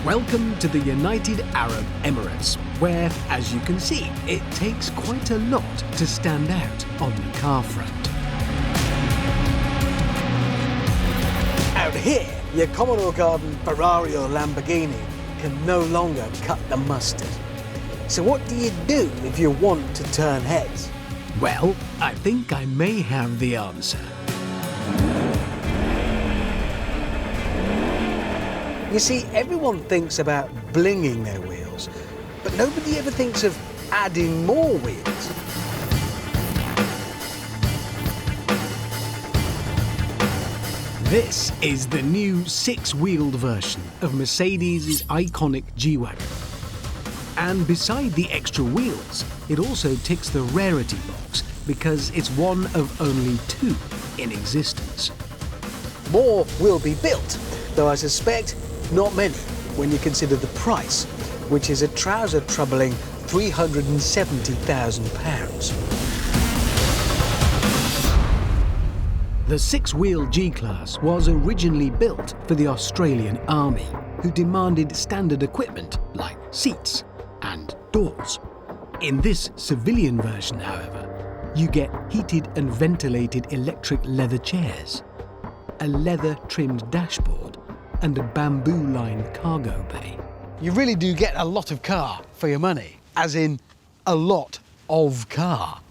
Welcome to the United Arab Emirates, where, as you can see, it takes quite a lot to stand out on the car front. Out here, your Commodore Garden Ferrari or Lamborghini can no longer cut the mustard. So what do you do if you want to turn heads? Well, I think I may have the answer. You see, everyone thinks about blinging their wheels, but nobody ever thinks of adding more wheels. This is the new six-wheeled version of Mercedes' iconic G-Wagen. And beside the extra wheels, it also ticks the rarity box because it's one of only two in existence. More will be built, though I suspect not many when you consider the price, which is a trouser troubling £370,000. The six-wheel G-Class was originally built for the Australian Army, who demanded standard equipment like seats and doors. In this civilian version, however, you get heated and ventilated electric leather chairs, a leather-trimmed dashboard, and a bamboo-lined cargo bay. You really do get a lot of car for your money, as in a lot of car.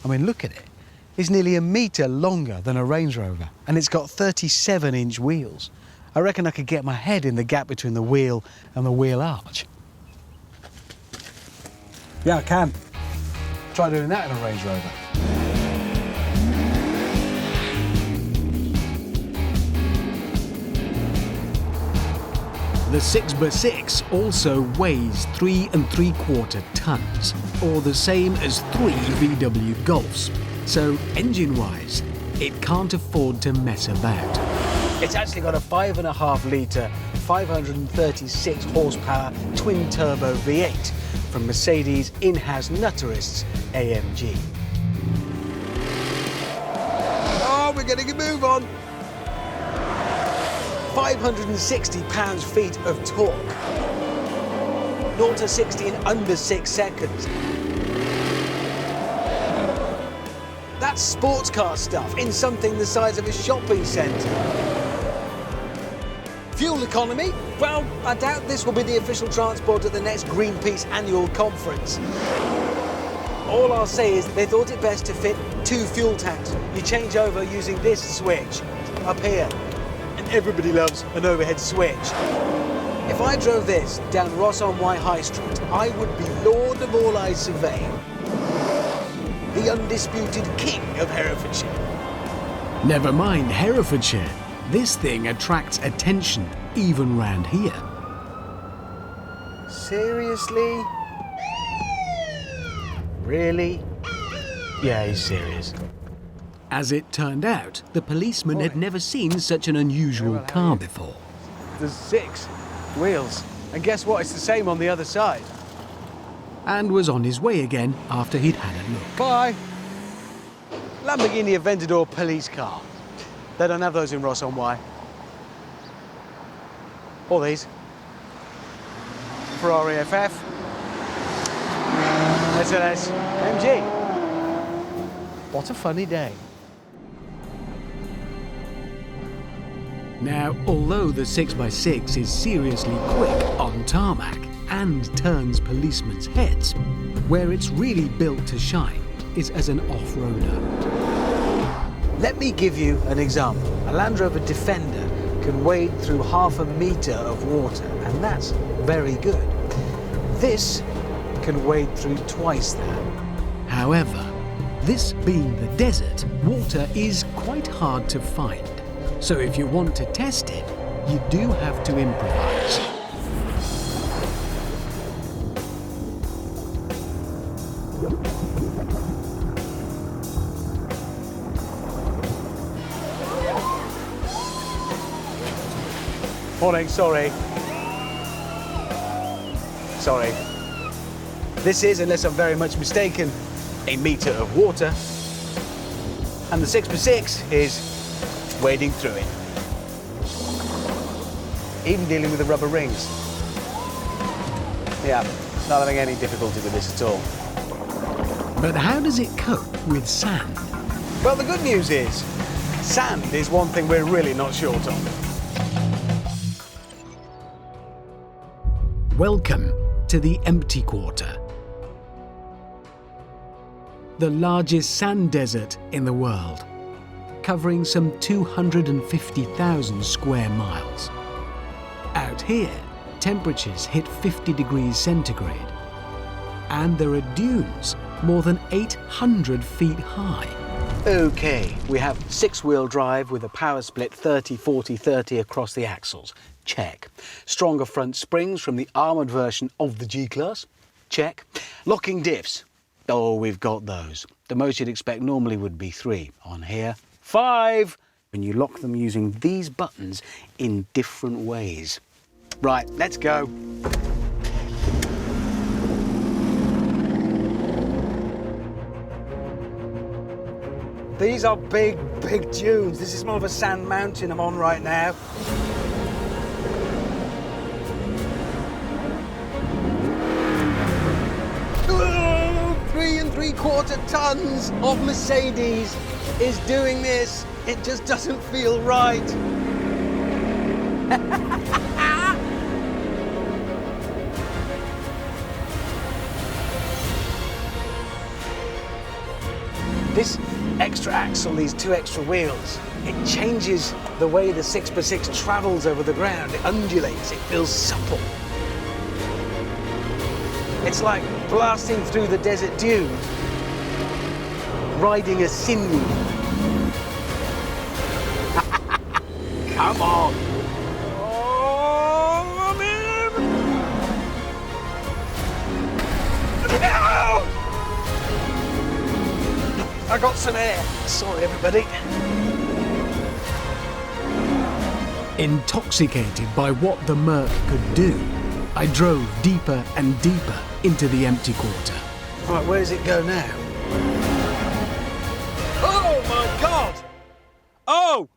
I mean, look at it. It's nearly a metre longer than a Range Rover, and it's got 37-inch wheels. I reckon I could get my head in the gap between the wheel and the wheel arch. Yeah, I can. Try doing that in a Range Rover. The 6x6 also weighs 3 3/4 tons, or the same as 3 VW Golfs. So, engine-wise, it can't afford to mess about. It's actually got a 5.5 litre, 536 horsepower twin-turbo V8 from Mercedes in-house nutterists AMG. Oh, we're getting a move on! 560 pounds-feet of torque. 0 to 60 in under 6 seconds. That's sports car stuff in something the size of a shopping centre. Fuel economy? Well, I doubt this will be the official transport at the next Greenpeace annual conference. All I'll say is they thought it best to fit 2 fuel tanks. You change over using this switch up here. And everybody loves an overhead switch. If I drove this down Ross-on-Wye High Street, I would be lord of all I survey. The undisputed king of Herefordshire. Never mind Herefordshire. This thing attracts attention even round here. Seriously? Really? Yeah, he's serious. As it turned out, the policeman had never seen such an unusual car before. There's 6 wheels, and guess what? It's the same on the other side. And was on his way again after he'd had a look. Bye! Lamborghini Aventador police car. They don't have those in Ross-on-Wye. Or these. Ferrari FF. SLS MG. What a funny day. Now, although the 6x6 is seriously quick on tarmac and turns policemen's heads, where it's really built to shine is as an off-roader. Let me give you an example. A Land Rover Defender can wade through 1/2 metre of water, and that's very good. This can wade through twice that. However, this being the desert, water is quite hard to find. So if you want to test it, you do have to improvise. Morning, sorry. Sorry. This is, unless I'm very much mistaken, a metre of water. And the 6x6 is wading through it. Even dealing with the rubber rings. Yeah, not having any difficulty with this at all. But how does it cope with sand? Well, the good news is, sand is one thing we're really not short of. Welcome to the Empty Quarter, the largest sand desert in the world, covering some 250,000 square miles. Out here, temperatures hit 50 degrees centigrade, and there are dunes more than 800 feet high. Okay, we have 6-wheel drive with a power split 30-40-30 across the axles. Check. Stronger front springs from the armoured version of the G-Class. Check. Locking diffs. Oh, we've got those. The most you'd expect normally would be 3. On here, 5. And you lock them using these buttons in different ways. Right, let's go. These are big, big dunes. This is more of a sand mountain I'm on right now. Oh, 3 3/4 tons of Mercedes is doing this. It just doesn't feel right. This extra axle, these 2 extra wheels, it changes the way the 6x6 travels over the ground. It undulates, it feels supple. It's like blasting through the desert dunes, riding a sinew. Come on. Oh, I'm in. No! I got some air. Sorry, everybody. Intoxicated by what the Merc could do, I drove deeper and deeper into the Empty Quarter. Right, where does it go now? Oh my God! Oh!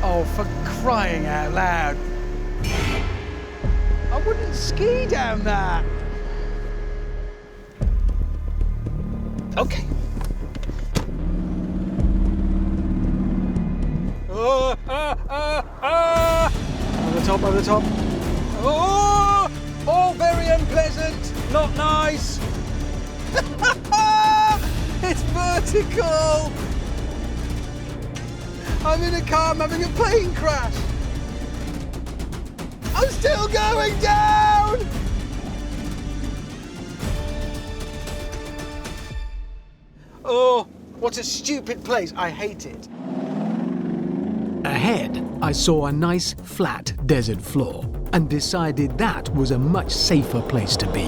Oh, for crying out loud. I wouldn't ski down that. Okay. Over the top. Oh, oh, very unpleasant. Not nice. It's vertical. I'm in a car, I'm having a plane crash. I'm still going down. Oh, what a stupid place. I hate it. Ahead, I saw a nice, flat desert floor and decided that was a much safer place to be.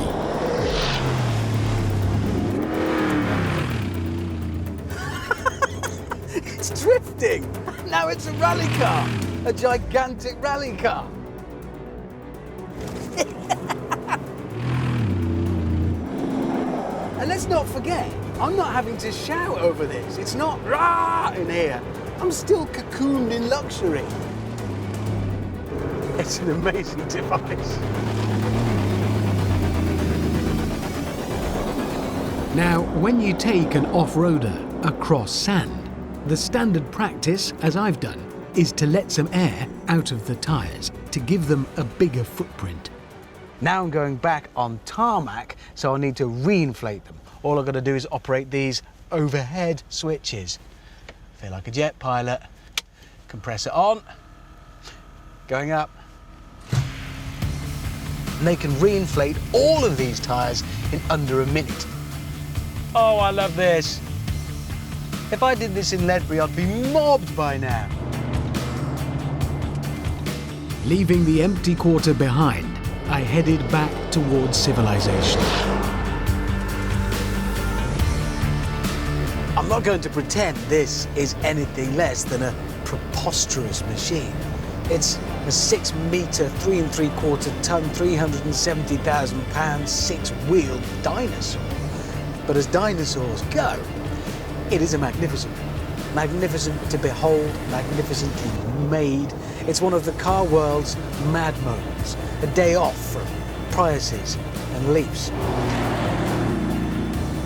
It's drifting! Now it's a rally car! A gigantic rally car! And let's not forget, I'm not having to shout over this. It's not rah in here. I'm still cocooned in luxury. It's an amazing device. Now, when you take an off-roader across sand, the standard practice, as I've done, is to let some air out of the tyres to give them a bigger footprint. Now I'm going back on tarmac, so I need to reinflate them. All I've got to do is operate these overhead switches. Feel like a jet pilot. Compressor on, going up. And they can reinflate all of these tyres in under a minute. Oh, I love this. If I did this in Ledbury, I'd be mobbed by now. Leaving the Empty Quarter behind, I headed back towards civilization. I'm not going to pretend this is anything less than a preposterous machine. It's a 6-metre, 3 3/4 tonne, 370,000 pound, 6-wheeled dinosaur. But as dinosaurs go, it is a magnificent magnificent to behold, magnificently made. It's one of the car world's mad moments, a day off from Priuses and Leafs.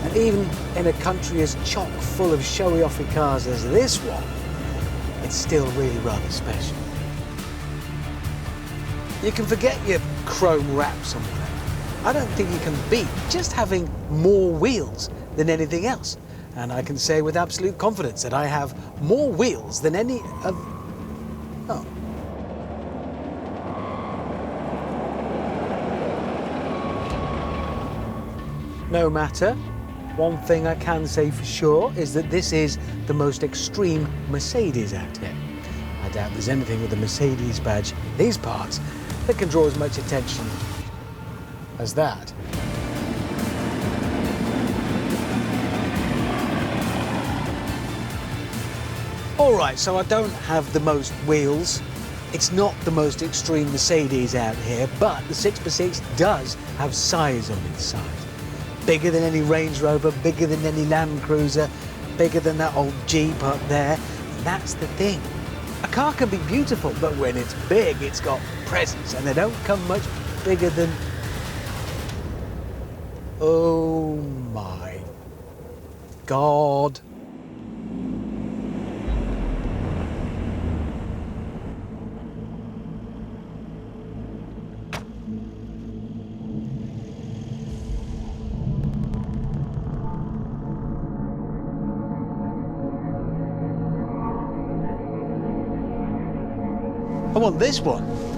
And even in a country as chock full of showy-offy cars as this one, it's still really rather special. You can forget your chrome wraps and whatever. I don't think you can beat just having more wheels than anything else. And I can say with absolute confidence that I have more wheels than any of... Oh. No matter. One thing I can say for sure is that this is the most extreme Mercedes out here. I doubt there's anything with a Mercedes badge in these parts that can draw as much attention as that. All right, so I don't have the most wheels. It's not the most extreme Mercedes out here, but the 6x6 does have size on its side. Bigger than any Range Rover, bigger than any Land Cruiser, bigger than that old Jeep up there. And that's the thing. A car can be beautiful, but when it's big, it's got presence, and they don't come much bigger than... Oh my God. I want this one.